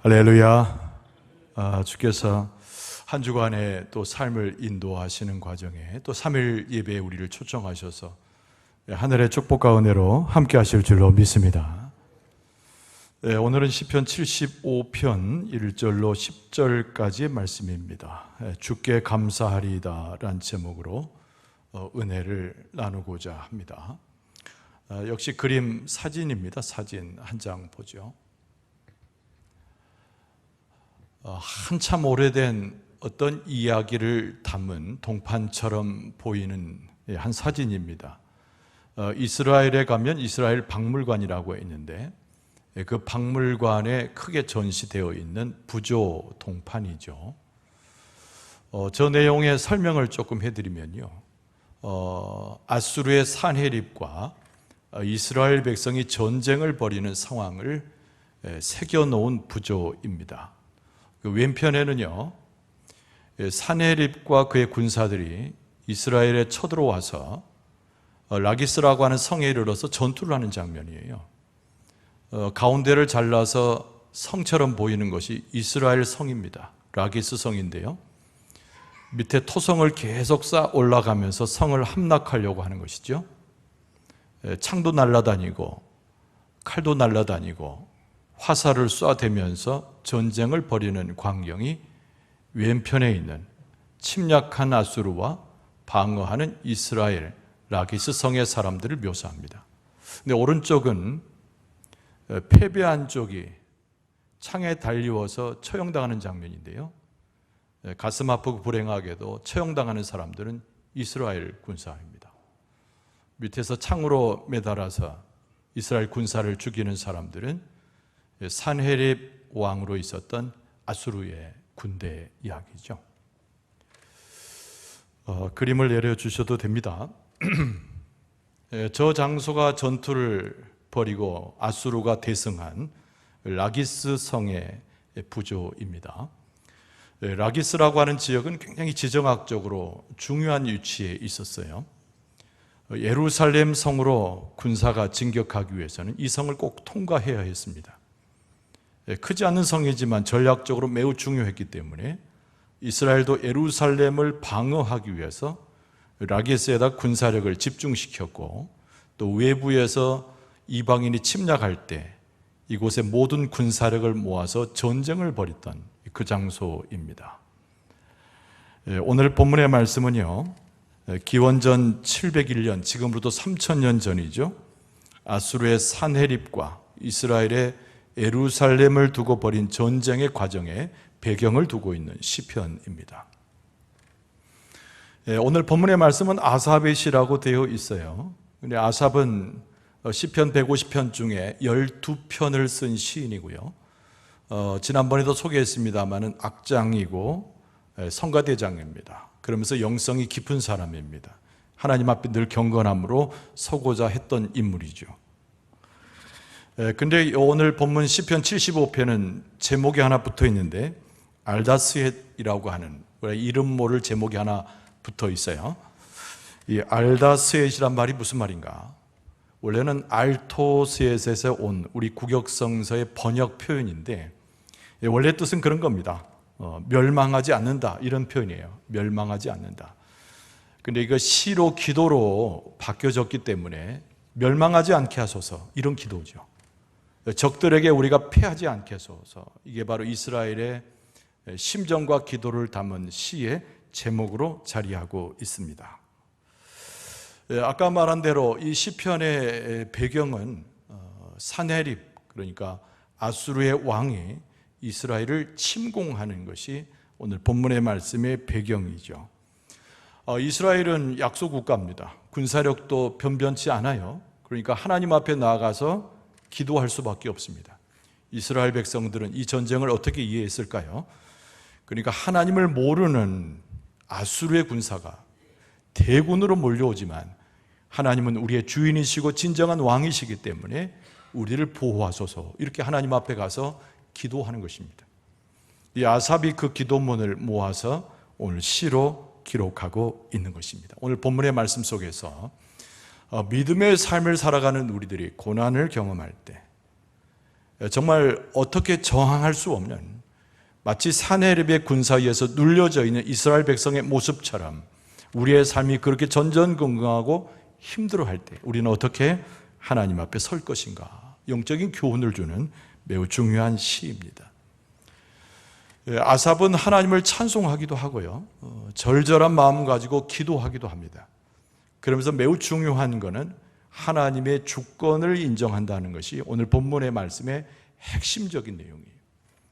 할렐루야. 주께서 한 주간의 또 삶을 인도하시는 과정에 또 3일 예배에 우리를 초청하셔서 하늘의 축복과 은혜로 함께 하실 줄로 믿습니다. 오늘은 시편 75편 1절로 10절까지의 말씀입니다. 주께 감사하리이다 라는 제목으로 은혜를 나누고자 합니다. 역시 그림 사진입니다. 사진 한 장 보죠. 한참 오래된 어떤 이야기를 담은 동판처럼 보이는 한 사진입니다. 이스라엘에 가면 이스라엘 박물관이라고 있는데 그 박물관에 크게 전시되어 있는 부조 동판이죠. 저 내용의 설명을 조금 해드리면요, 아수르의 산헤립과 이스라엘 백성이 전쟁을 벌이는 상황을 새겨놓은 부조입니다. 그 왼편에는요, 산헤립과 그의 군사들이 이스라엘에 쳐들어와서 라기스라고 하는 성에 이르러서 전투를 하는 장면이에요. 가운데를 잘라서 성처럼 보이는 것이 이스라엘 성입니다. 라기스 성인데요, 밑에 토성을 계속 쌓아 올라가면서 성을 함락하려고 하는 것이죠. 창도 날아다니고 칼도 날아다니고 화살을 쏴대면서 전쟁을 벌이는 광경이 왼편에 있는 침략한 아수르와 방어하는 이스라엘 라기스 성의 사람들을 묘사합니다. 근데 오른쪽은 패배한 쪽이 창에 달리워서 처형당하는 장면인데요, 가슴 아프고 불행하게도 처형당하는 사람들은 이스라엘 군사입니다. 밑에서 창으로 매달아서 이스라엘 군사를 죽이는 사람들은 산헤립 왕으로 있었던 아수르의 군대 이야기죠. 그림을 내려주셔도 됩니다. 저 장소가 전투를 벌이고 아수르가 대승한 라기스 성의 부조입니다. 라기스라고 하는 지역은 굉장히 지정학적으로 중요한 위치에 있었어요. 예루살렘 성으로 군사가 진격하기 위해서는 이 성을 꼭 통과해야 했습니다. 크지 않은 성이지만 전략적으로 매우 중요했기 때문에 이스라엘도 예루살렘을 방어하기 위해서 라기스에다 군사력을 집중시켰고, 또 외부에서 이방인이 침략할 때 이곳에 모든 군사력을 모아서 전쟁을 벌였던 그 장소입니다. 오늘 본문의 말씀은요, 기원전 701년, 지금으로부터 3000년 전이죠. 아수르의 산헤립과 이스라엘의 예루살렘을 두고 벌인 전쟁의 과정에 배경을 두고 있는 시편입니다. 오늘 본문의 말씀은 아삽의 시라고 되어 있어요. 근데 아삽은 시편 150편 중에 12편을 쓴 시인이고요. 지난번에도 소개했습니다마는 악장이고 성가대장입니다. 그러면서 영성이 깊은 사람입니다. 하나님 앞에 늘 경건함으로 서고자 했던 인물이죠. 근데 오늘 본문 시편 75편은 제목이 하나 붙어 있는데 알다스헷이라고 하는 이름 모를 제목이 하나 붙어 있어요. 이 알다스헷이란 말이 무슨 말인가? 원래는 알토스헷에서 온 우리 구격성서의 번역 표현인데 원래 뜻은 그런 겁니다. 멸망하지 않는다, 이런 표현이에요. 멸망하지 않는다. 근데 이거 시로 기도로 바뀌어졌기 때문에 멸망하지 않게 하소서, 이런 기도죠. 적들에게 우리가 패하지 않게 하소서, 이게 바로 이스라엘의 심정과 기도를 담은 시의 제목으로 자리하고 있습니다. 아까 말한 대로 이 시편의 배경은 산헤립, 그러니까 아수르의 왕이 이스라엘을 침공하는 것이 오늘 본문의 말씀의 배경이죠. 이스라엘은 약소 국가입니다. 군사력도 변변치 않아요. 그러니까 하나님 앞에 나아가서 기도할 수밖에 없습니다. 이스라엘 백성들은 이 전쟁을 어떻게 이해했을까요? 그러니까 하나님을 모르는 아수르의 군사가 대군으로 몰려오지만 하나님은 우리의 주인이시고 진정한 왕이시기 때문에 우리를 보호하소서, 이렇게 하나님 앞에 가서 기도하는 것입니다. 이 아삽이 그 기도문을 모아서 오늘 시로 기록하고 있는 것입니다. 오늘 본문의 말씀 속에서 믿음의 삶을 살아가는 우리들이 고난을 경험할 때 정말 어떻게 저항할 수 없는, 마치 사네립의 군사에 의해서 눌려져 있는 이스라엘 백성의 모습처럼 우리의 삶이 그렇게 전전긍긍하고 힘들어할 때 우리는 어떻게 하나님 앞에 설 것인가, 영적인 교훈을 주는 매우 중요한 시입니다. 아삽은 하나님을 찬송하기도 하고요, 절절한 마음 가지고 기도하기도 합니다. 그러면서 매우 중요한 것은 하나님의 주권을 인정한다는 것이 오늘 본문의 말씀의 핵심적인 내용이에요.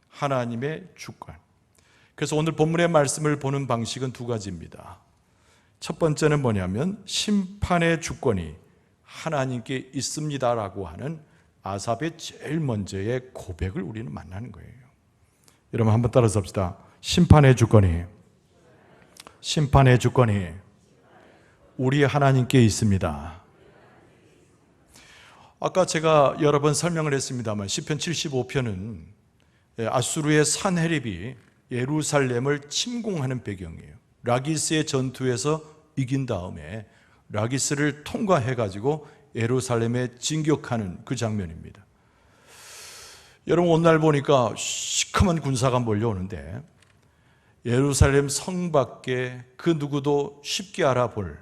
하나님의 주권. 그래서 오늘 본문의 말씀을 보는 방식은 두 가지입니다. 첫 번째는 뭐냐면 심판의 주권이 하나님께 있습니다라고 하는 아삽의 제일 먼저의 고백을 우리는 만나는 거예요. 여러분 한번 따라서 합시다. 심판의 주권이 우리 하나님께 있습니다. 아까 제가 여러 번 설명을 했습니다만 시편 75편은 아수르의 산헤립이 예루살렘을 침공하는 배경이에요. 라기스의 전투에서 이긴 다음에 라기스를 통과해가지고 예루살렘에 진격하는 그 장면입니다. 여러분 오늘 보니까 시커먼 군사가 몰려오는데 예루살렘 성 밖에 그 누구도 쉽게 알아볼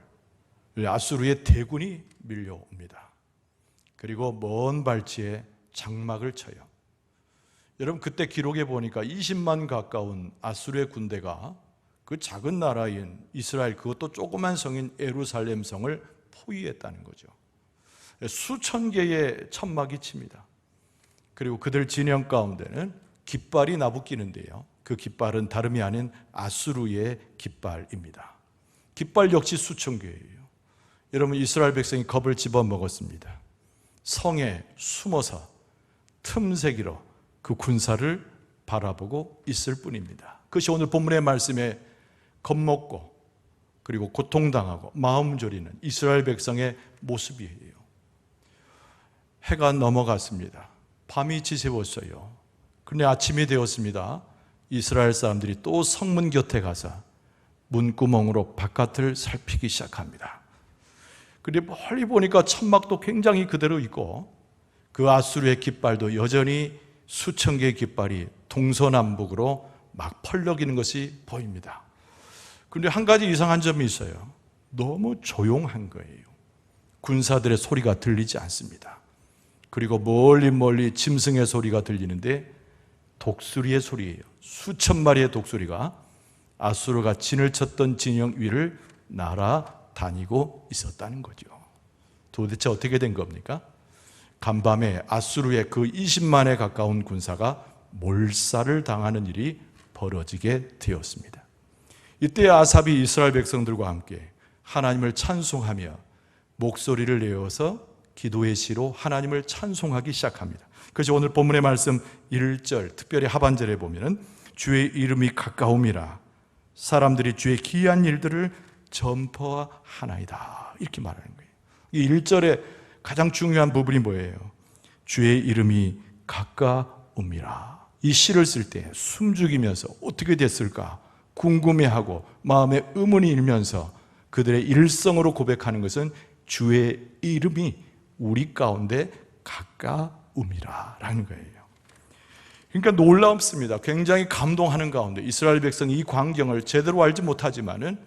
아수르의 대군이 밀려옵니다. 그리고 먼 발치에 장막을 쳐요. 여러분 그때 기록에 보니까 20만 가까운 아수르의 군대가 그 작은 나라인 이스라엘, 그것도 조그만 성인 예루살렘 성을 포위했다는 거죠. 수천 개의 천막이 칩니다. 그리고 그들 진영 가운데는 깃발이 나부끼는데요, 그 깃발은 다름이 아닌 아수르의 깃발입니다. 깃발 역시 수천 개예요. 여러분 이스라엘 백성이 겁을 집어먹었습니다. 성에 숨어서 틈새기로 그 군사를 바라보고 있을 뿐입니다. 그것이 오늘 본문의 말씀에 겁먹고 그리고 고통당하고 마음 졸이는 이스라엘 백성의 모습이에요. 해가 넘어갔습니다. 밤이 지새웠어요. 그런데 아침이 되었습니다. 이스라엘 사람들이 또 성문 곁에 가서 문구멍으로 바깥을 살피기 시작합니다. 그런데 멀리 보니까 천막도 굉장히 그대로 있고 그 아수르의 깃발도 여전히 수천 개의 깃발이 동서남북으로 막 펄럭이는 것이 보입니다. 그런데 한 가지 이상한 점이 있어요. 너무 조용한 거예요. 군사들의 소리가 들리지 않습니다. 그리고 멀리 짐승의 소리가 들리는데 독수리의 소리예요. 수천 마리의 독수리가 아수르가 진을 쳤던 진영 위를 날아다니고 있었다는 거죠. 도대체 어떻게 된 겁니까? 간밤에 아수르의 그 20만에 가까운 군사가 몰살을 당하는 일이 벌어지게 되었습니다. 이때 아삽이 이스라엘 백성들과 함께 하나님을 찬송하며 목소리를 내어서 기도의 시로 하나님을 찬송하기 시작합니다. 그래서 오늘 본문의 말씀 1절, 특별히 하반절에 보면은 주의 이름이 가까움이라 사람들이 주의 기이한 일들을 전파하나이다, 이렇게 말하는 거예요. 이 1절에 가장 중요한 부분이 뭐예요? 주의 이름이 가까움이라. 이 시를 쓸 때 숨죽이면서 어떻게 됐을까 궁금해하고 마음에 의문이 일면서 그들의 일성으로 고백하는 것은 주의 이름이 우리 가운데 가까움이라 라는 거예요. 그러니까 놀랍습니다. 굉장히 감동하는 가운데 이스라엘 백성이 이 광경을 제대로 알지 못하지만은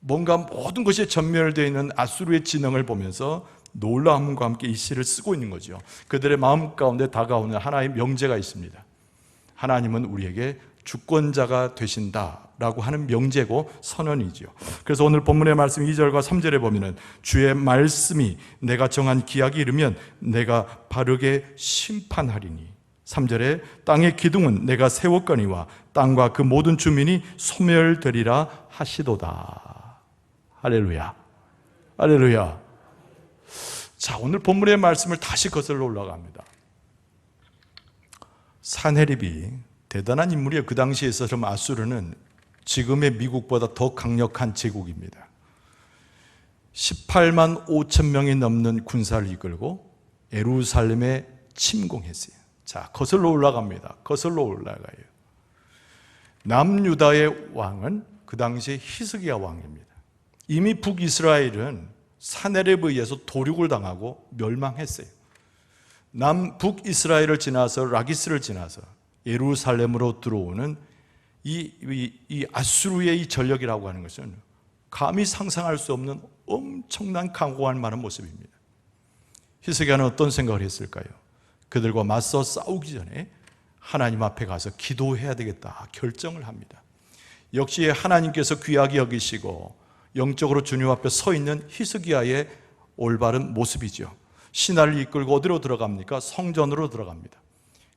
뭔가 모든 것이 전멸되어 있는 아수르의 진영을 보면서 놀라움과 함께 이 시를 쓰고 있는 거죠. 그들의 마음 가운데 다가오는 하나의 명제가 있습니다. 하나님은 우리에게 주권자가 되신다라고 하는 명제고 선언이죠. 그래서 오늘 본문의 말씀 2절과 3절에 보면은 주의 말씀이 내가 정한 기약이 이르면 내가 바르게 심판하리니, 3절에 땅의 기둥은 내가 세웠거니와 땅과 그 모든 주민이 소멸되리라 하시도다. 할렐루야, 할렐루야. 자, 오늘 본문의 말씀을 다시 거슬러 올라갑니다. 산헤립이 대단한 인물이에요. 그 당시에 있어서 아수르는 지금의 미국보다 더 강력한 제국입니다. 18만 5천 명이 넘는 군사를 이끌고 예루살렘에 침공했어요. 자, 거슬러 올라갑니다. 거슬러 올라가요. 남유다의 왕은 그 당시에 히스기야 왕입니다. 이미 북이스라엘은 산헤립에 의해서 도륙을 당하고 멸망했어요. 북이스라엘을 지나서 라기스를 지나서 예루살렘으로 들어오는 이 아수르의 이 전력이라고 하는 것은 감히 상상할 수 없는 엄청난 강고할 만한 모습입니다. 히스기야는 어떤 생각을 했을까요? 그들과 맞서 싸우기 전에 하나님 앞에 가서 기도해야 되겠다 결정을 합니다. 역시 하나님께서 귀하게 여기시고 영적으로 주님 앞에 서 있는 히스기야의 올바른 모습이죠. 신하를 이끌고 어디로 들어갑니까? 성전으로 들어갑니다.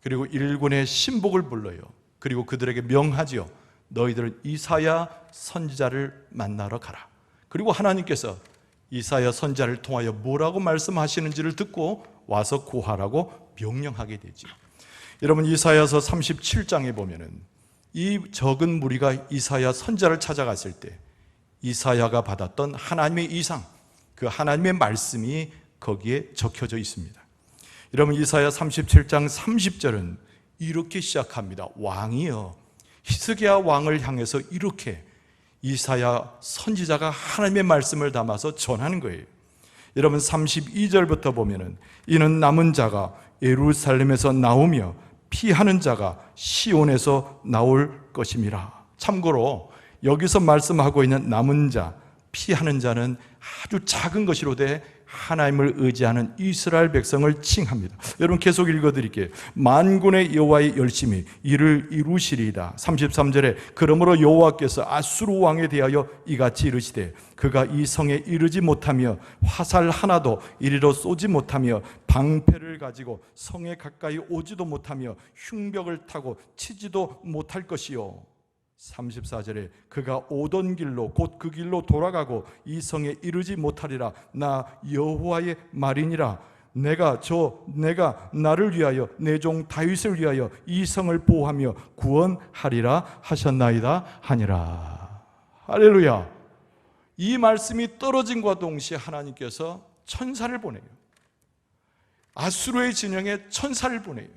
그리고 일군의 신복을 불러요. 그리고 그들에게 명하지요. 너희들은 이사야 선지자를 만나러 가라. 그리고 하나님께서 이사야 선지자를 통하여 뭐라고 말씀하시는지를 듣고 와서 구하라고 명령하게 되죠. 여러분, 이사야서 37장에 보면은 이 적은 무리가 이사야 선지자를 찾아갔을 때 이사야가 받았던 하나님의 이상, 그 하나님의 말씀이 거기에 적혀져 있습니다. 여러분, 이사야 37장 30절은 이렇게 시작합니다. 왕이여, 히스기야 왕을 향해서 이렇게 이사야 선지자가 하나님의 말씀을 담아서 전하는 거예요. 여러분, 32절부터 보면은 이는 남은 자가 예루살렘에서 나오며 피하는 자가 시온에서 나올 것임이라. 참고로 여기서 말씀하고 있는 남은 자, 피하는 자는 아주 작은 것이로되 하나님을 의지하는 이스라엘 백성을 칭합니다. 여러분, 계속 읽어드릴게요. 만군의 여호와의 열심히 이를 이루시리이다. 33절에 그러므로 여호와께서 아수르 왕에 대하여 이같이 이르시되 그가 이 성에 이르지 못하며 화살 하나도 이리로 쏘지 못하며 방패를 가지고 성에 가까이 오지도 못하며 흉벽을 타고 치지도 못할 것이요. 34절에 그가 오던 길로 곧 그 길로 돌아가고 이 성에 이르지 못하리라. 나 여호와의 말이니라. 내가 나를 위하여 내 종 다윗을 위하여 이 성을 보호하며 구원하리라 하셨나이다 하니라. 할렐루야. 이 말씀이 떨어진과 동시에 하나님께서 천사를 보내요. 아수르의 진영에 천사를 보내요.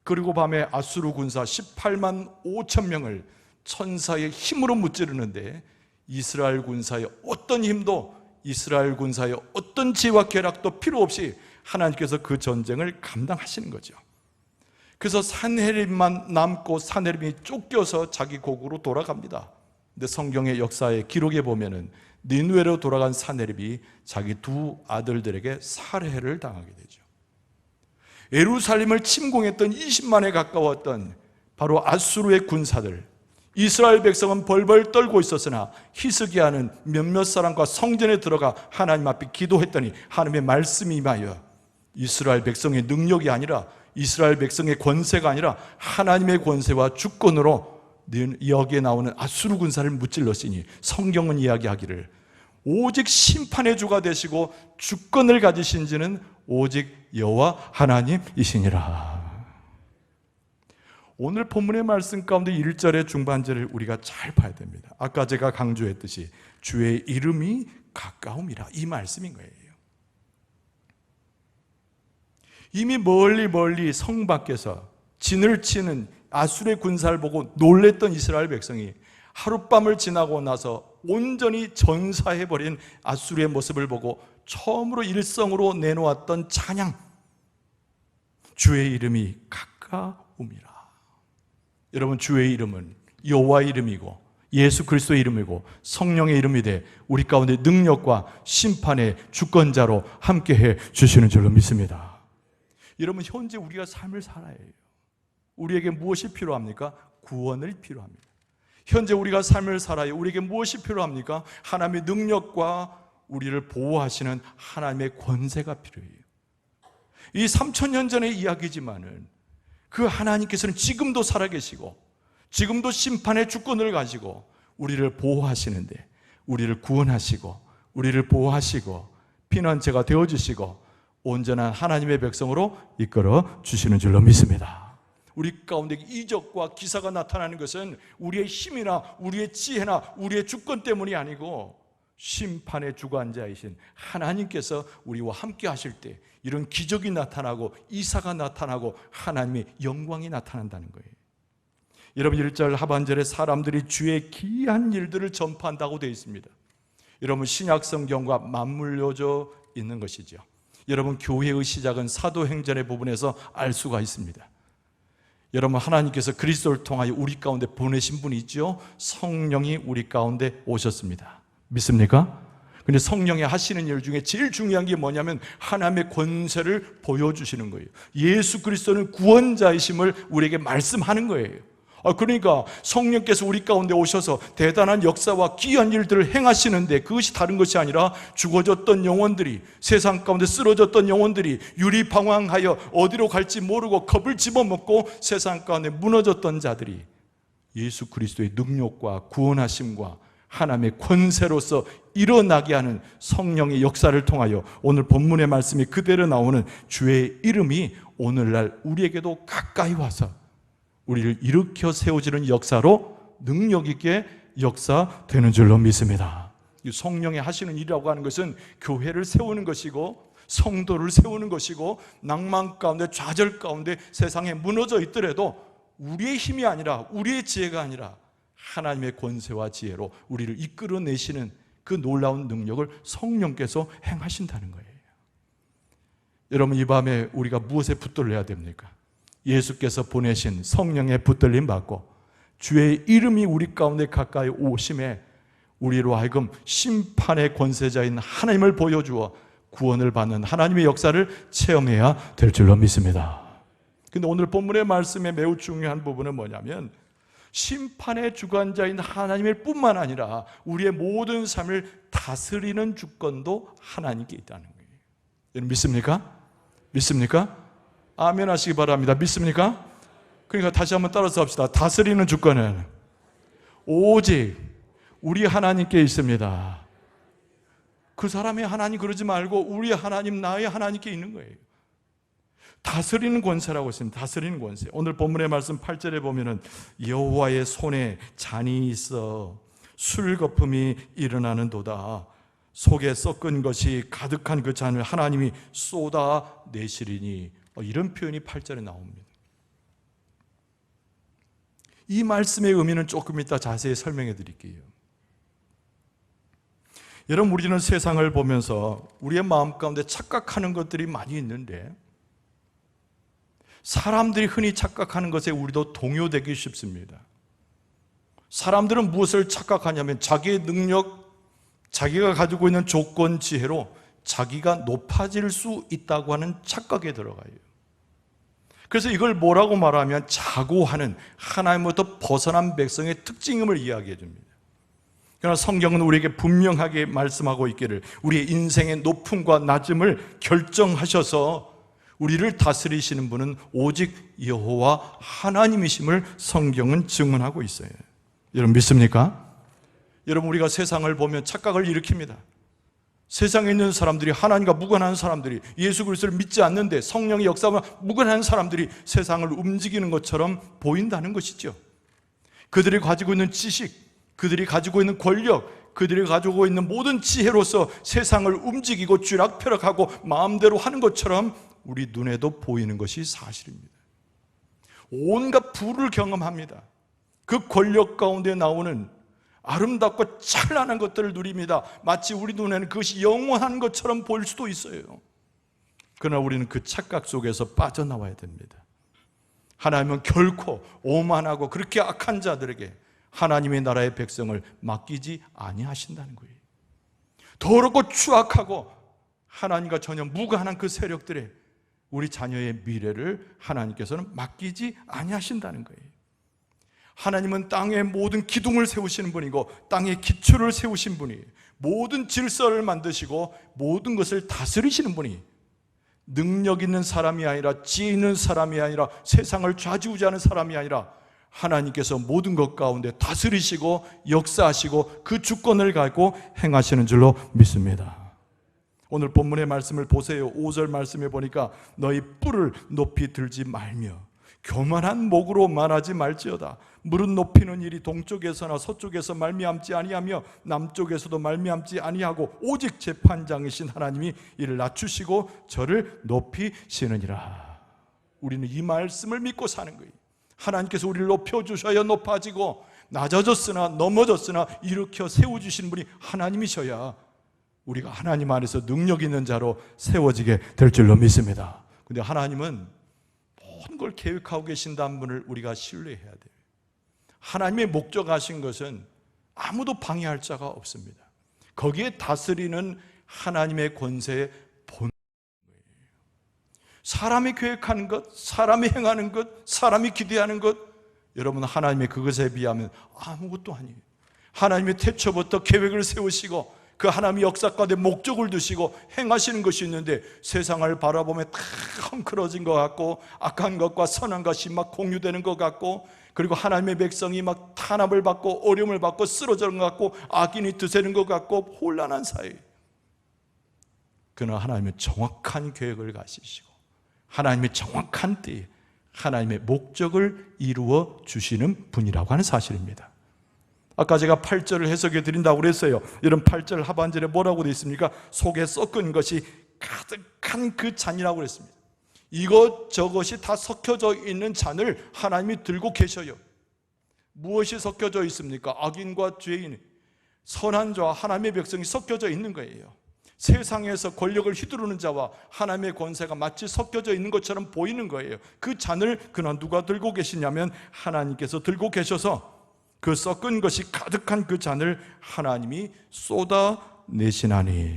그리고 밤에 아수르 군사 18만 5천 명을 천사의 힘으로 무찌르는데 이스라엘 군사의 어떤 힘도, 이스라엘 군사의 어떤 지혜와 계략도 필요 없이 하나님께서 그 전쟁을 감당하시는 거죠. 그래서 산헤립만 남고 산헤립이 쫓겨서 자기 고국으로 돌아갑니다. 근데 성경의 역사의 기록에 보면은 니느웨로 돌아간 산헤립이 자기 두 아들들에게 살해를 당하게 되죠. 예루살렘을 침공했던 20만에 가까웠던 바로 아수르의 군사들, 이스라엘 백성은 벌벌 떨고 있었으나 히스기야는 몇몇 사람과 성전에 들어가 하나님 앞에 기도했더니 하나님의 말씀이 임하여 이스라엘 백성의 능력이 아니라 이스라엘 백성의 권세가 아니라 하나님의 권세와 주권으로 여기에 나오는 아수르 군사를 무찔렀으니 성경은 이야기하기를 오직 심판의 주가 되시고 주권을 가지신 지는 오직 여호와 하나님이시니라. 오늘 본문의 말씀 가운데 1절의 중반절을 우리가 잘 봐야 됩니다. 아까 제가 강조했듯이 주의 이름이 가까움이라, 이 말씀인 거예요. 이미 멀리 성 밖에서 진을 치는 아수르의 군사를 보고 놀랬던 이스라엘 백성이 하룻밤을 지나고 나서 온전히 전사해버린 아수르의 모습을 보고 처음으로 일성으로 내놓았던 찬양, 주의 이름이 가까움이라. 여러분, 주의 이름은 여호와의 이름이고 예수 그리스도의 이름이고 성령의 이름이 돼 우리 가운데 능력과 심판의 주권자로 함께해 주시는 줄로 믿습니다. 여러분, 현재 우리가 삶을 살아야 해요. 우리에게 무엇이 필요합니까? 구원을 필요합니다. 현재 우리가 삶을 살아야 우리에게 무엇이 필요합니까? 하나님의 능력과 우리를 보호하시는 하나님의 권세가 필요해요. 이 3000년 전의 이야기지만은 그 하나님께서는 지금도 살아계시고 지금도 심판의 주권을 가지고 우리를 보호하시는데, 우리를 구원하시고 우리를 보호하시고 피난처가 되어주시고 온전한 하나님의 백성으로 이끌어 주시는 줄로 믿습니다. 우리 가운데 이적과 기사가 나타나는 것은 우리의 힘이나 우리의 지혜나 우리의 주권 때문이 아니고 심판의 주관자이신 하나님께서 우리와 함께 하실 때 이런 기적이 나타나고 이사가 나타나고 하나님의 영광이 나타난다는 거예요. 여러분, 1절 하반절에 사람들이 주의 기이한 일들을 전파한다고 되어 있습니다. 여러분, 신약 성경과 맞물려져 있는 것이죠. 여러분, 교회의 시작은 사도행전의 부분에서 알 수가 있습니다. 여러분, 하나님께서 그리스도를 통하여 우리 가운데 보내신 분이 있죠. 성령이 우리 가운데 오셨습니다. 믿습니까? 근데 성령이 하시는 일 중에 제일 중요한 게 뭐냐면 하나님의 권세를 보여주시는 거예요. 예수 그리스도는 구원자이심을 우리에게 말씀하는 거예요. 그러니까 성령께서 우리 가운데 오셔서 대단한 역사와 귀한 일들을 행하시는데, 그것이 다른 것이 아니라 죽어졌던 영혼들이, 세상 가운데 쓰러졌던 영혼들이 유리방황하여 어디로 갈지 모르고 겁을 집어먹고 세상 가운데 무너졌던 자들이 예수 그리스도의 능력과 구원하심과 하나님의 권세로서 일어나게 하는 성령의 역사를 통하여 오늘 본문의 말씀이 그대로 나오는 주의 이름이 오늘날 우리에게도 가까이 와서 우리를 일으켜 세워지는 역사로 능력 있게 역사되는 줄로 믿습니다. 성령이 하시는 일이라고 하는 것은 교회를 세우는 것이고 성도를 세우는 것이고, 낭만 가운데 좌절 가운데 세상에 무너져 있더라도 우리의 힘이 아니라, 우리의 지혜가 아니라 하나님의 권세와 지혜로 우리를 이끌어내시는 그 놀라운 능력을 성령께서 행하신다는 거예요. 여러분, 이 밤에 우리가 무엇에 붙들려야 됩니까? 예수께서 보내신 성령의 붙들림 받고 주의 이름이 우리 가운데 가까이 오심에 우리로 하여금 심판의 권세자인 하나님을 보여주어 구원을 받는 하나님의 역사를 체험해야 될 줄로 믿습니다. 근데 오늘 본문의 말씀에 매우 중요한 부분은 뭐냐면 심판의 주관자인 하나님일 뿐만 아니라 우리의 모든 삶을 다스리는 주권도 하나님께 있다는 거예요. 여러분, 믿습니까? 믿습니까? 아멘 하시기 바랍니다. 믿습니까? 그러니까 다시 한번 따라서 합시다. 다스리는 주권은 오직 우리 하나님께 있습니다. 그 사람의 하나님 그러지 말고 우리 하나님, 나의 하나님께 있는 거예요. 다스리는 권세라고 했습니다. 다스리는 권세. 오늘 본문의 말씀 8절에 보면은 여호와의 손에 잔이 있어 술 거품이 일어나는도다. 속에 섞은 것이 가득한 그 잔을 하나님이 쏟아내시리니, 이런 표현이 8절에 나옵니다. 이 말씀의 의미는 조금 이따 자세히 설명해 드릴게요. 여러분, 우리는 세상을 보면서 우리의 마음 가운데 착각하는 것들이 많이 있는데, 사람들이 흔히 착각하는 것에 우리도 동요되기 쉽습니다. 사람들은 무엇을 착각하냐면 자기의 능력, 자기가 가지고 있는 조건, 지혜로 자기가 높아질 수 있다고 하는 착각에 들어가요. 그래서 이걸 뭐라고 말하면 자고하는, 하나님으로부터 벗어난 백성의 특징임을 이야기해 줍니다. 그러나 성경은 우리에게 분명하게 말씀하고 있기를 우리의 인생의 높음과 낮음을 결정하셔서 우리를 다스리시는 분은 오직 여호와 하나님이심을 성경은 증언하고 있어요. 여러분, 믿습니까? 여러분, 우리가 세상을 보면 착각을 일으킵니다. 세상에 있는 사람들이, 하나님과 무관한 사람들이, 예수 그리스도를 믿지 않는데 성령의 역사와 무관한 사람들이 세상을 움직이는 것처럼 보인다는 것이죠. 그들이 가지고 있는 지식, 그들이 가지고 있는 권력, 그들이 가지고 있는 모든 지혜로서 세상을 움직이고 쥐락펴락하고 마음대로 하는 것처럼 우리 눈에도 보이는 것이 사실입니다. 온갖 부를 경험합니다. 그 권력 가운데 나오는 아름답고 찬란한 것들을 누립니다. 마치 우리 눈에는 그것이 영원한 것처럼 보일 수도 있어요. 그러나 우리는 그 착각 속에서 빠져나와야 됩니다. 하나님은 결코 오만하고 그렇게 악한 자들에게 하나님의 나라의 백성을 맡기지 아니하신다는 거예요. 더럽고 추악하고 하나님과 전혀 무관한 그 세력들의 우리 자녀의 미래를 하나님께서는 맡기지 아니하신다는 거예요. 하나님은 땅의 모든 기둥을 세우시는 분이고 땅의 기초를 세우신 분이, 모든 질서를 만드시고 모든 것을 다스리시는 분이, 능력 있는 사람이 아니라 지혜 있는 사람이 아니라 세상을 좌지우지하는 사람이 아니라 하나님께서 모든 것 가운데 다스리시고 역사하시고 그 주권을 갖고 행하시는 줄로 믿습니다. 오늘 본문의 말씀을 보세요. 5절 말씀에 보니까 너희 뿔을 높이 들지 말며 교만한 목으로 말하지 말지어다. 물은 높이는 일이 동쪽에서나 서쪽에서 말미암지 아니하며 남쪽에서도 말미암지 아니하고 오직 재판장이신 하나님이 이를 낮추시고 저를 높이시느니라. 우리는 이 말씀을 믿고 사는 거예요. 하나님께서 우리를 높여주셔야 높아지고 낮아졌으나 넘어졌으나 일으켜 세워주시는 분이 하나님이셔야 우리가 하나님 안에서 능력 있는 자로 세워지게 될 줄로 믿습니다. 근데 하나님은 모든 걸 계획하고 계신다는 분을 우리가 신뢰해야 돼요. 하나님의 목적하신 것은 아무도 방해할 자가 없습니다. 거기에 다스리는 하나님의 권세의 본 거예요. 사람이 계획하는 것, 사람이 행하는 것, 사람이 기대하는 것, 여러분 하나님의 그것에 비하면 아무것도 아니에요. 하나님이 태초부터 계획을 세우시고 그 하나님의 역사 가운데 목적을 두시고 행하시는 것이 있는데 세상을 바라보면 다 헝클어진 것 같고 악한 것과 선한 것이 막 공유되는 것 같고 그리고 하나님의 백성이 막 탄압을 받고 어려움을 받고 쓰러지는 것 같고 악인이 드세는 것 같고 혼란한 사회. 그러나 하나님은 정확한 계획을 가지시고 하나님의 정확한 때에 하나님의 목적을 이루어 주시는 분이라고 하는 사실입니다. 아까 제가 8절을 해석해 드린다고 그랬어요. 이런 8절 하반절에 뭐라고 되어 있습니까? 속에 섞은 것이 가득한 그 잔이라고 그랬습니다. 이것저것이 다 섞여져 있는 잔을 하나님이 들고 계셔요. 무엇이 섞여져 있습니까? 악인과 죄인, 선한 자와 하나님의 백성이 섞여져 있는 거예요. 세상에서 권력을 휘두르는 자와 하나님의 권세가 마치 섞여져 있는 것처럼 보이는 거예요. 그 잔을 그날 누가 들고 계시냐면 하나님께서 들고 계셔서 그 섞은 것이 가득한 그 잔을 하나님이 쏟아내시나니.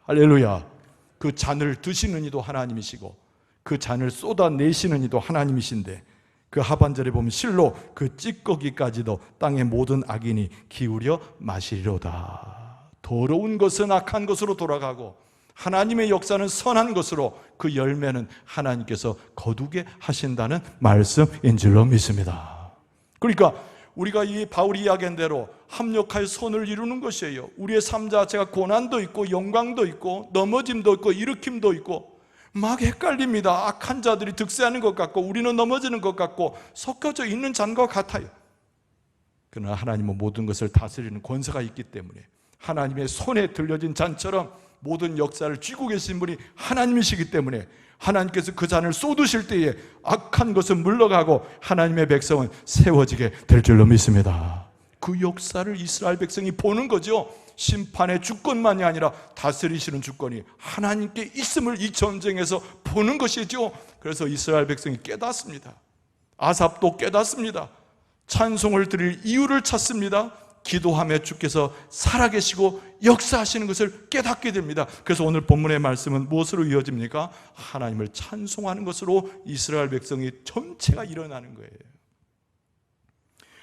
할렐루야. 그 잔을 드시는 이도 하나님이시고 그 잔을 쏟아내시는 이도 하나님이신데 그 하반절에 보면 실로 그 찌꺼기까지도 땅의 모든 악인이 기울여 마시리로다. 더러운 것은 악한 것으로 돌아가고 하나님의 역사는 선한 것으로 그 열매는 하나님께서 거두게 하신다는 말씀인 줄로 믿습니다. 그러니까 우리가 이 바울이 이야기한 대로 합력하여 선을 이루는 것이에요. 우리의 삶 자체가 고난도 있고 영광도 있고 넘어짐도 있고 일으킴도 있고 막 헷갈립니다. 악한 자들이 득세하는 것 같고 우리는 넘어지는 것 같고 섞여져 있는 잔과 같아요. 그러나 하나님은 모든 것을 다스리는 권세가 있기 때문에 하나님의 손에 들려진 잔처럼 모든 역사를 쥐고 계신 분이 하나님이시기 때문에 하나님께서 그 잔을 쏟으실 때에 악한 것은 물러가고 하나님의 백성은 세워지게 될 줄로 믿습니다. 그 역사를 이스라엘 백성이 보는 거죠. 심판의 주권만이 아니라 다스리시는 주권이 하나님께 있음을 이 전쟁에서 보는 것이죠. 그래서 이스라엘 백성이 깨닫습니다. 아삽도 깨닫습니다. 찬송을 드릴 이유를 찾습니다. 기도하며 주께서 살아계시고 역사하시는 것을 깨닫게 됩니다. 그래서 오늘 본문의 말씀은 무엇으로 이어집니까? 하나님을 찬송하는 것으로 이스라엘 백성이 전체가 일어나는 거예요.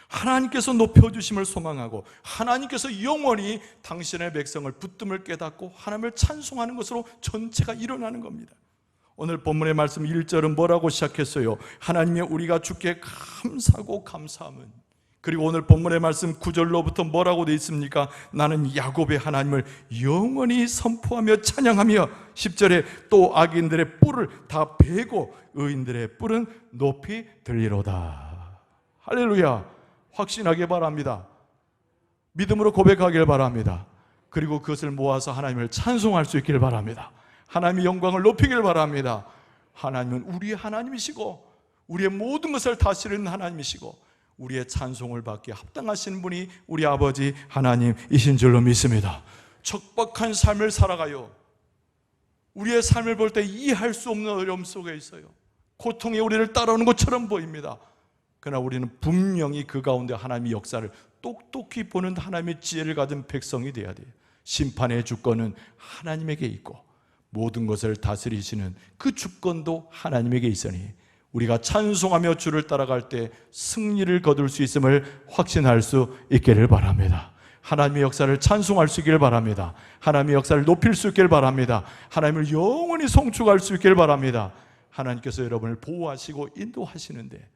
하나님께서 높여주심을 소망하고 하나님께서 영원히 당신의 백성을 붙듦을 깨닫고 하나님을 찬송하는 것으로 전체가 일어나는 겁니다. 오늘 본문의 말씀 1절은 뭐라고 시작했어요? 하나님의 우리가 주께 감사하고 감사함은. 그리고 오늘 본문의 말씀 9절로부터 뭐라고 되어 있습니까? 나는 야곱의 하나님을 영원히 선포하며 찬양하며 10절에 또 악인들의 뿔을 다 베고 의인들의 뿔은 높이 들리로다. 할렐루야. 확신하게 바랍니다. 믿음으로 고백하길 바랍니다. 그리고 그것을 모아서 하나님을 찬송할 수 있기를 바랍니다. 하나님의 영광을 높이길 바랍니다. 하나님은 우리의 하나님이시고 우리의 모든 것을 다스리는 하나님이시고 우리의 찬송을 받기에 합당하신 분이 우리 아버지 하나님이신 줄로 믿습니다. 척박한 삶을 살아가요. 우리의 삶을 볼 때 이해할 수 없는 어려움 속에 있어요. 고통이 우리를 따라오는 것처럼 보입니다. 그러나 우리는 분명히 그 가운데 하나님의 역사를 똑똑히 보는 하나님의 지혜를 가진 백성이 되어야 돼요. 심판의 주권은 하나님에게 있고 모든 것을 다스리시는 그 주권도 하나님에게 있으니 우리가 찬송하며 주를 따라갈 때 승리를 거둘 수 있음을 확신할 수 있기를 바랍니다. 하나님의 역사를 찬송할 수 있기를 바랍니다. 하나님의 역사를 높일 수 있기를 바랍니다. 하나님을 영원히 송축할 수 있기를 바랍니다. 하나님께서 여러분을 보호하시고 인도하시는데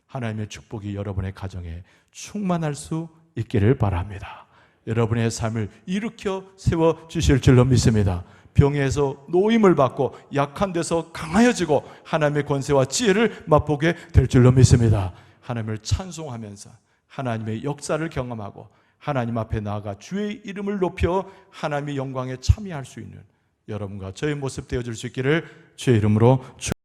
하나님의 축복이 여러분의 가정에 충만할 수 있기를 바랍니다. 여러분의 삶을 일으켜 세워주실 줄로 믿습니다. 병에서 노임을 받고 약한 데서 강하여지고 하나님의 권세와 지혜를 맛보게 될 줄로 믿습니다. 하나님을 찬송하면서 하나님의 역사를 경험하고 하나님 앞에 나아가 주의 이름을 높여 하나님의 영광에 참여할 수 있는 여러분과 저의 모습 되어줄 수 있기를 주의 이름으로